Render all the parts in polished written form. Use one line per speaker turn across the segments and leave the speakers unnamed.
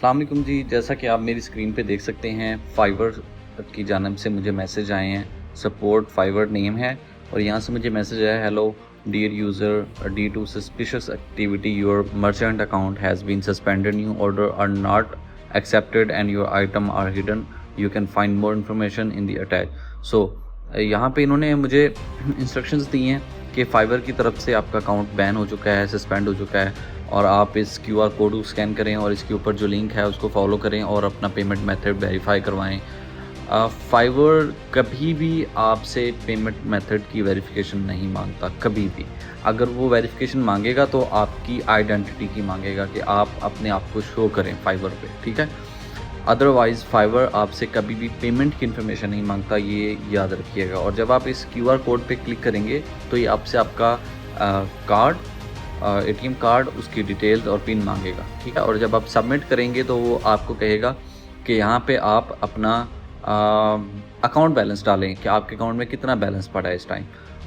अस्सलाम वालेकुम जी, जैसा कि आप मेरी स्क्रीन पे देख सकते हैं फाइवर की जानिब से मुझे मैसेज आए हैं। सपोर्ट फाइवर नेम है और यहाँ से मुझे मैसेज आया, hello dear user, due to suspicious activity your merchant account has been suspended, new order are not accepted and your item are hidden, you can find more information in the attach. So यहाँ पे इन्होंने मुझे instructions दी हैं कि fibre की तरफ से आपका अकाउंट बैन हो चुका है, सस्पेंड हो चुका है और आप इस QR कोड को स्कैन करें और इसके ऊपर जो लिंक है उसको फॉलो करें और अपना पेमेंट मेथड वेरीफाई करवाएं। फाइवर कभी भी आपसे पेमेंट मेथड की वेरिफिकेशन नहीं मांगता, कभी भी। अगर वो वेरिफिकेशन मांगेगा तो आपकी आइडेंटिटी की मांगेगा कि आप अपने आप को शो करें फाइवर पे, ठीक है। अदरवाइज़ फाइवर आपसे कभी भी पेमेंट की इन्फॉर्मेशन नहीं मांगता, ये याद रखिएगा। और जब आप इस QR कोड पे क्लिक करेंगे तो ये आपसे आपका कार्ड, ATM कार्ड, उसकी डिटेल्स और पिन मांगेगा, ठीक है। और जब आप सबमिट करेंगे तो वो आपको कहेगा कि यहाँ पे आप अपना अकाउंट बैलेंस डालें कि आपके अकाउंट में कितना बैलेंस पड़ा है इस टाइम,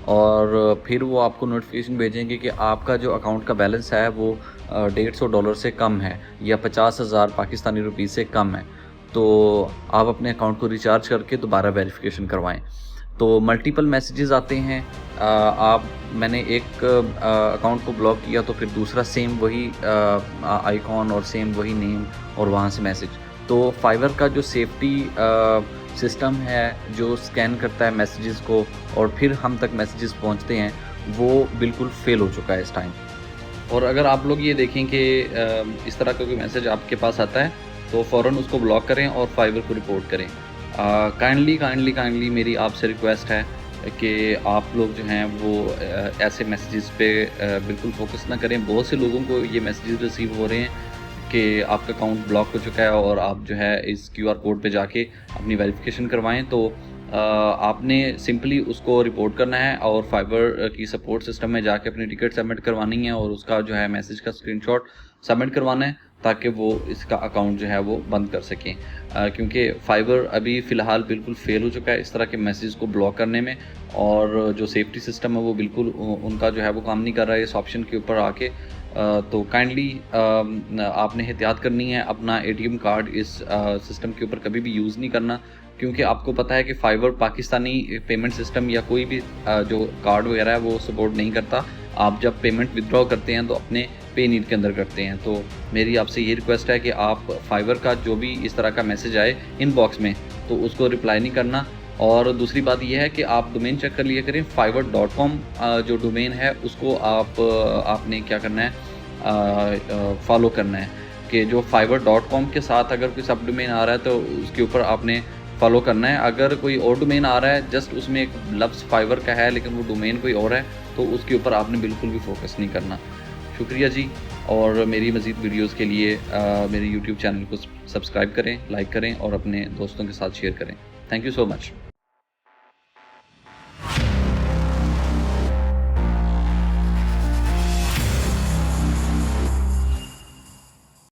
और फिर वो आपको नोटिफिकेशन भेजेंगे कि आपका जो अकाउंट का बैलेंस है वो $150 से कम है या 50,000 पाकिस्तानी रुपीज़ से कम है। तो आप अपने अकाउंट को रिचार्ज करके दोबारा वेरिफिकेशन करवाएं। तो मल्टीपल मैसेजेस आते हैं। मैंने एक अकाउंट को ब्लॉक किया तो फिर दूसरा सेम वही आइकॉन और सेम वही नेम और वहाँ से मैसेज। तो फाइवर का जो सेफ्टी सिस्टम है जो स्कैन करता है मैसेजेस को और फिर हम तक मैसेजेस पहुँचते हैं, वो बिल्कुल फेल हो चुका है इस टाइम। और अगर आप लोग ये देखें कि इस तरह का कोई मैसेज आपके पास आता है तो फ़ौरन उसको ब्लॉक करें और फाइवर को रिपोर्ट करें। काइंडली मेरी आपसे रिक्वेस्ट है कि आप लोग जो हैं वो ऐसे मैसेजेस पे बिल्कुल फोकस ना करें। बहुत से लोगों को ये मैसेजेस रिसीव हो रहे हैं कि आपका अकाउंट ब्लॉक हो चुका है और आप जो है इस QR कोड पे जाके अपनी वेरिफिकेशन करवाएं। तो आपने सिंपली उसको रिपोर्ट करना है और फाइवर की सपोर्ट सिस्टम में जाके अपनी टिकट सबमिट करवानी है और उसका जो है मैसेज का स्क्रीनशॉट सबमिट करवाना है ताकि वो इसका अकाउंट जो है वो बंद कर सकें। क्योंकि फाइवर अभी फ़िलहाल बिल्कुल फेल हो चुका है इस तरह के मैसेज को ब्लॉक करने में, और जो सेफ्टी सिस्टम है वो बिल्कुल उनका जो है वो काम नहीं कर रहा है इस ऑप्शन के ऊपर आके। तो काइंडली आपने एहतियात करनी है, अपना ATM कार्ड इस सिस्टम के ऊपर कभी भी यूज़ नहीं करना, क्योंकि आपको पता है कि फाइवर पाकिस्तानी पेमेंट सिस्टम या कोई भी जो कार्ड वगैरह है वो सपोर्ट नहीं करता। आप जब पेमेंट विदड्रॉ करते हैं तो अपने पे नीड के अंदर करते हैं। तो मेरी आपसे ये रिक्वेस्ट है कि आप फाइवर का जो भी इस तरह का मैसेज आए इनबॉक्स में तो उसको रिप्लाई नहीं करना। और दूसरी बात यह है कि आप डोमेन चेक कर लिया करें। fiver.com जो डोमेन है उसको आपने क्या करना है, फॉलो करना है कि जो fiver.com के साथ अगर कोई सब डोमेन आ रहा है तो उसके ऊपर आपने फॉलो करना है। अगर कोई और डोमेन आ रहा है, जस्ट उसमें एक लफ्ज़ फाइवर का है लेकिन वो डोमेन कोई और है, तो उसके ऊपर आपने बिल्कुल भी फोकस नहीं करना। शुक्रिया जी। और मेरी मज़ीद वीडियोज़ के लिए मेरे YouTube चैनल को सब्सक्राइब करें, लाइक करें और अपने दोस्तों के साथ शेयर करें। Thank you so much.